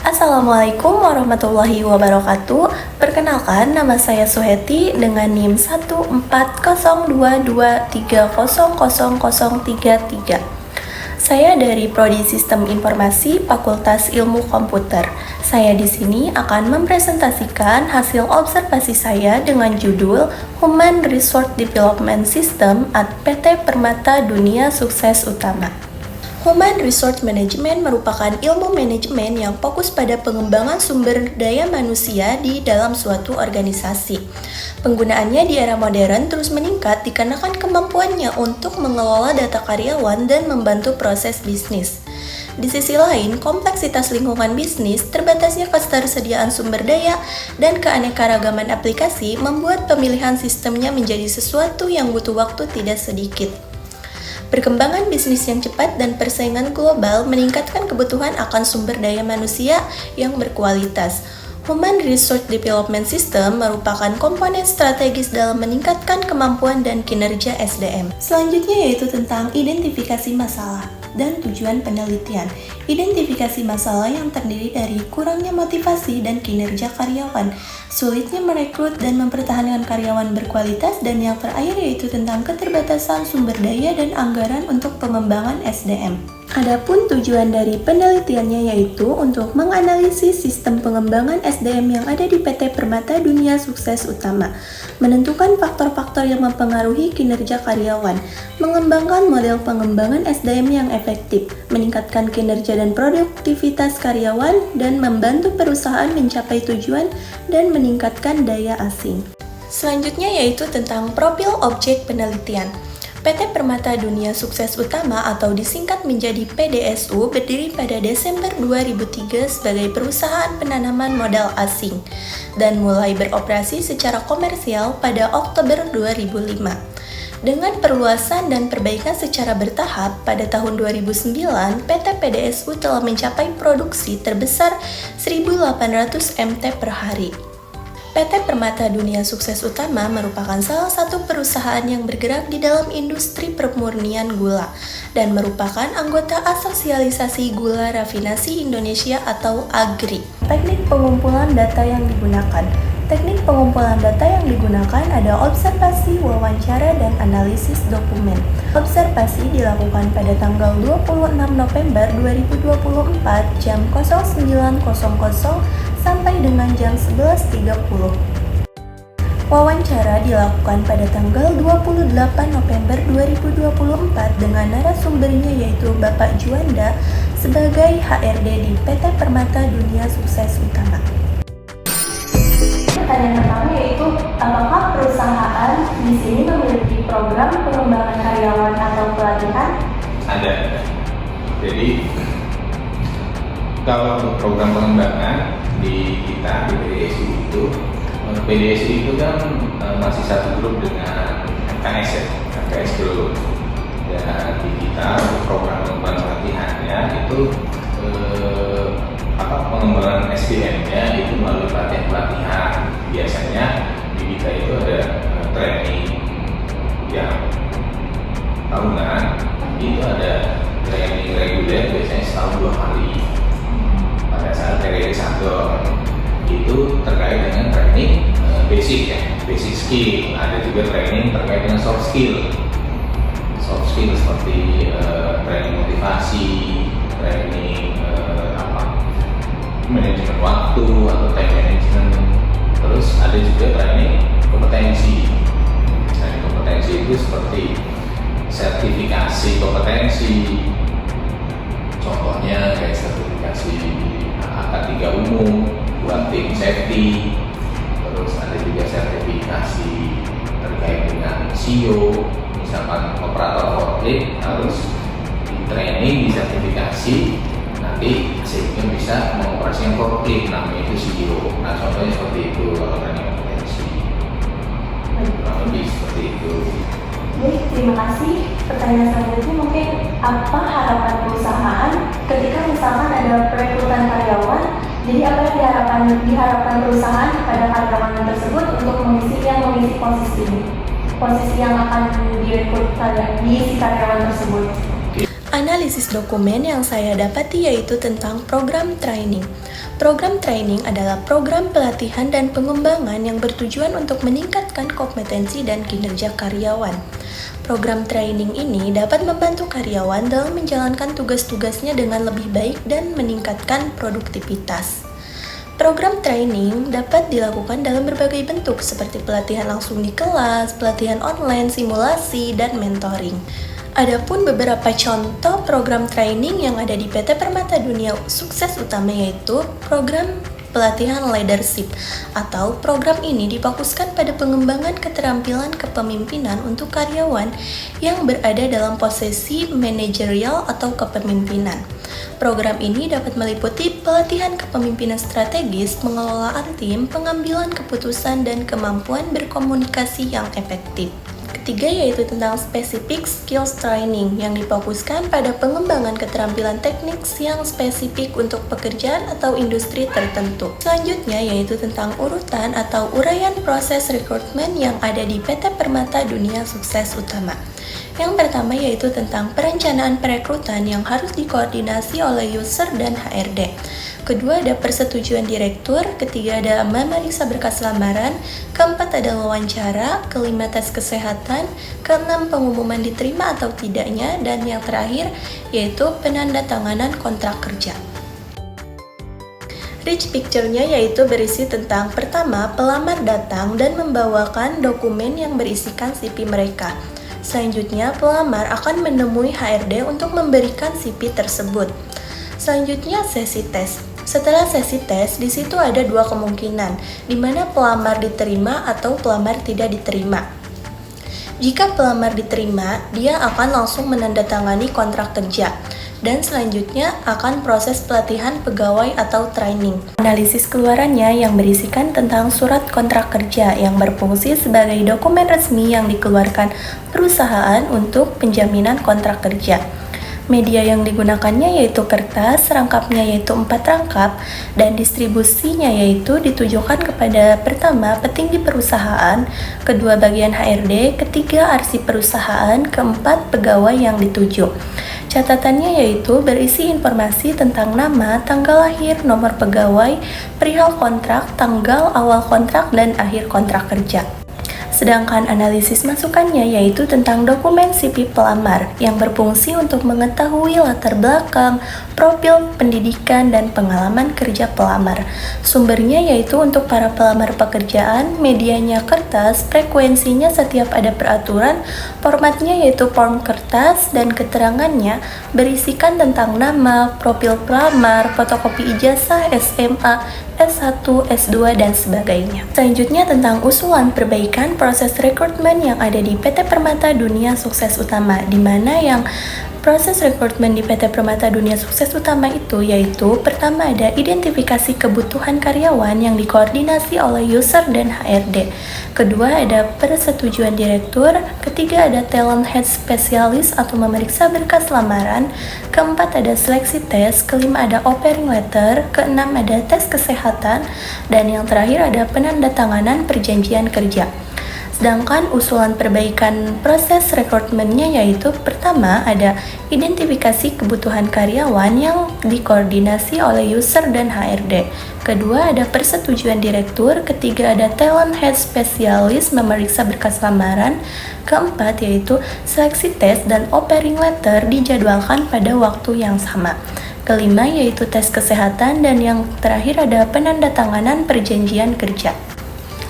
Assalamualaikum warahmatullahi wabarakatuh. Perkenalkan, nama saya Suheti dengan NIM 14022300033. Saya dari Prodi Sistem Informasi Fakultas Ilmu Komputer. Saya di sini akan mempresentasikan hasil observasi saya dengan judul Human Resource Development System at PT Permata Dunia Sukses Utama. Human Resource Management merupakan ilmu manajemen yang fokus pada pengembangan sumber daya manusia di dalam suatu organisasi. Penggunaannya di era modern terus meningkat dikarenakan kemampuannya untuk mengelola data karyawan dan membantu proses bisnis. Di sisi lain, kompleksitas lingkungan bisnis, terbatasnya ketersediaan sumber daya, dan keanekaragaman aplikasi membuat pemilihan sistemnya menjadi sesuatu yang butuh waktu tidak sedikit. Perkembangan bisnis yang cepat dan persaingan global meningkatkan kebutuhan akan sumber daya manusia yang berkualitas. Human Resource Development System merupakan komponen strategis dalam meningkatkan kemampuan dan kinerja SDM. Selanjutnya yaitu tentang identifikasi masalah dan tujuan penelitian. Identifikasi masalah yang terdiri dari kurangnya motivasi dan kinerja karyawan, sulitnya merekrut dan mempertahankan karyawan berkualitas, dan yang terakhir yaitu tentang keterbatasan sumber daya dan anggaran untuk pengembangan SDM. Adapun tujuan dari penelitiannya yaitu untuk menganalisis sistem pengembangan SDM yang ada di PT Permata Dunia Sukses Utama, menentukan faktor-faktor yang mempengaruhi kinerja karyawan, mengembangkan model pengembangan SDM yang efektif, meningkatkan kinerja dan produktivitas karyawan, dan membantu perusahaan mencapai tujuan dan meningkatkan daya asing. Selanjutnya yaitu tentang profil objek penelitian. PT Permata Dunia Sukses Utama atau disingkat menjadi PDSU berdiri pada Desember 2003 sebagai perusahaan penanaman modal asing dan mulai beroperasi secara komersial pada Oktober 2005. Dengan perluasan dan perbaikan secara bertahap, pada tahun 2009, PT PDSU telah mencapai produksi terbesar 1.800 MT per hari. PT Permata Dunia Sukses Utama merupakan salah satu perusahaan yang bergerak di dalam industri pemurnian gula dan merupakan anggota Asosiasi Gula Rafinasi Indonesia atau AGRI. Teknik pengumpulan data yang digunakan. Teknik pengumpulan data yang digunakan ada observasi, wawancara, dan analisis dokumen. Observasi dilakukan pada tanggal 26 November 2024 jam 09.00 sampai dengan jam 11.30. Wawancara dilakukan pada tanggal 28 November 2024 dengan narasumbernya yaitu Bapak Juanda sebagai HRD di PT Permata Dunia Sukses Utama. Pertanyaan pertama yaitu, apakah perusahaan di sini memiliki program pengembangan karyawan atau pelatihan? Ada. Jadi kalau untuk program pengembangan di kita di PDSU itu kan masih satu grup dengan FKS ya, FKS Group. Dan di kita untuk program pengembangan pelatihannya itu pengembangan SDM-nya itu melalui pelatihan. Biasanya di kita itu ada training yang tahunan, itu ada training reguler biasanya setahun 2 kali. Pada saat periode 1 itu terkait dengan training basic ya, basic skill. Ada juga training terkait dengan soft skill seperti training motivasi, training manajemen waktu atau time management. Terus ada juga training kompetensi. Training kompetensi itu seperti sertifikasi kompetensi. Contohnya kayak sertifikasi AK3 umum buat tim safety. Terus ada juga sertifikasi terkait dengan CEO, misalkan operator forklift harus di training, di sertifikasi, nanti sehingga bisa mengoperasikan forklift, namanya itu CEO. Nah contohnya seperti itu kalau training kompetensi, kurang lebih seperti itu. Baik, terima kasih. Pertanyaan selanjutnya mungkin, apa harapan perusahaan ketika misalkan ada perekrutan karyawan? Jadi apa yang diharapkan perusahaan kepada karyawan tersebut untuk mengisi posisi yang akan direkrut diisi karyawan tersebut? Analisis analisis dokumen yang saya dapati yaitu tentang program training. Program training adalah program pelatihan dan pengembangan yang bertujuan untuk meningkatkan kompetensi dan kinerja karyawan. Program training ini dapat membantu karyawan dalam menjalankan tugas-tugasnya dengan lebih baik dan meningkatkan produktivitas. Program training dapat dilakukan dalam berbagai bentuk seperti pelatihan langsung di kelas, pelatihan online, simulasi, dan mentoring. Adapun beberapa contoh program training yang ada di PT Permata Dunia Sukses Utama yaitu program pelatihan leadership, atau program ini difokuskan pada pengembangan keterampilan kepemimpinan untuk karyawan yang berada dalam posisi manajerial atau kepemimpinan. Program ini dapat meliputi pelatihan kepemimpinan strategis, pengelolaan tim, pengambilan keputusan, dan kemampuan berkomunikasi yang efektif. Ketiga yaitu tentang specific skills training yang difokuskan pada pengembangan keterampilan teknik yang spesifik untuk pekerjaan atau industri tertentu. Selanjutnya yaitu tentang urutan atau uraian proses rekrutmen yang ada di PT Permata Dunia Sukses Utama. Yang pertama yaitu tentang perencanaan perekrutan yang harus dikoordinasi oleh user dan HRD. Kedua ada persetujuan direktur, ketiga ada memeriksa berkas lamaran, keempat ada wawancara, kelima tes kesehatan, keenam pengumuman diterima atau tidaknya, dan yang terakhir yaitu penandatanganan kontrak kerja. Rich picture-nya yaitu berisi tentang pertama, pelamar datang dan membawakan dokumen yang berisikan CV mereka. Selanjutnya, pelamar akan menemui HRD untuk memberikan CV tersebut. Selanjutnya, sesi tes. Setelah sesi tes, di situ ada dua kemungkinan, di mana pelamar diterima atau pelamar tidak diterima. Jika pelamar diterima, dia akan langsung menandatangani kontrak kerja. Dan selanjutnya akan proses pelatihan pegawai atau training. Analisis keluarannya yang berisikan tentang surat kontrak kerja yang berfungsi sebagai dokumen resmi yang dikeluarkan perusahaan untuk penjaminan kontrak kerja. Media yang digunakannya yaitu kertas, rangkapnya yaitu 4 rangkap, dan distribusinya yaitu ditujukan kepada pertama, petinggi perusahaan, kedua, bagian HRD, ketiga, arsip perusahaan, keempat, pegawai yang dituju. Catatannya yaitu berisi informasi tentang nama, tanggal lahir, nomor pegawai, perihal kontrak, tanggal awal kontrak, dan akhir kontrak kerja. Sedangkan analisis masukannya yaitu tentang dokumen CV pelamar yang berfungsi untuk mengetahui latar belakang, profil pendidikan, dan pengalaman kerja pelamar. Sumbernya yaitu untuk para pelamar pekerjaan, medianya kertas, frekuensinya setiap ada peraturan, formatnya yaitu form kertas, dan keterangannya berisikan tentang nama, profil pelamar, fotokopi ijazah, SMA, S1, S2, dan sebagainya. Selanjutnya tentang usulan perbaikan proses rekrutmen yang ada di PT Permata Dunia Sukses Utama, di mana yang proses rekrutmen di PT Permata Dunia Sukses Utama itu yaitu pertama ada identifikasi kebutuhan karyawan yang dikoordinasi oleh user dan HRD. Kedua ada persetujuan direktur, ketiga ada talent head spesialis atau memeriksa berkas lamaran, keempat ada seleksi tes, kelima ada offering letter, keenam ada tes kesehatan, dan yang terakhir ada penandatanganan perjanjian kerja. Sedangkan usulan perbaikan proses rekrutmennya yaitu pertama ada identifikasi kebutuhan karyawan yang dikoordinasi oleh user dan HRD. Kedua ada persetujuan direktur, ketiga ada talent head spesialis memeriksa berkas lamaran, keempat yaitu seleksi tes dan offering letter dijadwalkan pada waktu yang sama. Kelima yaitu tes kesehatan, dan yang terakhir ada penandatanganan perjanjian kerja.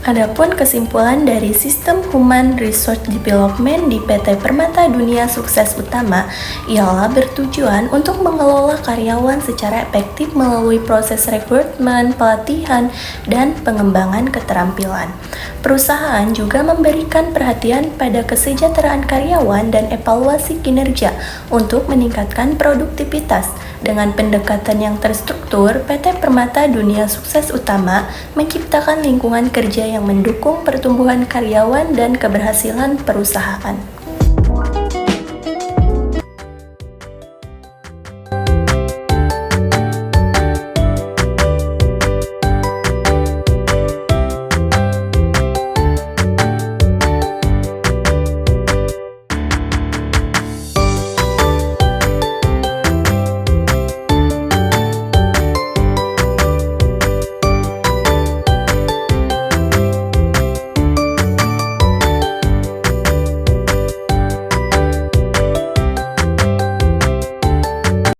Adapun kesimpulan dari Sistem Human Resource Development di PT Permata Dunia Sukses Utama ialah bertujuan untuk mengelola karyawan secara efektif melalui proses rekrutmen, pelatihan, dan pengembangan keterampilan. Perusahaan juga memberikan perhatian pada kesejahteraan karyawan dan evaluasi kinerja untuk meningkatkan produktivitas. Dengan pendekatan yang terstruktur, PT Permata Dunia Sukses Utama menciptakan lingkungan kerja yang mendukung pertumbuhan karyawan dan keberhasilan perusahaan.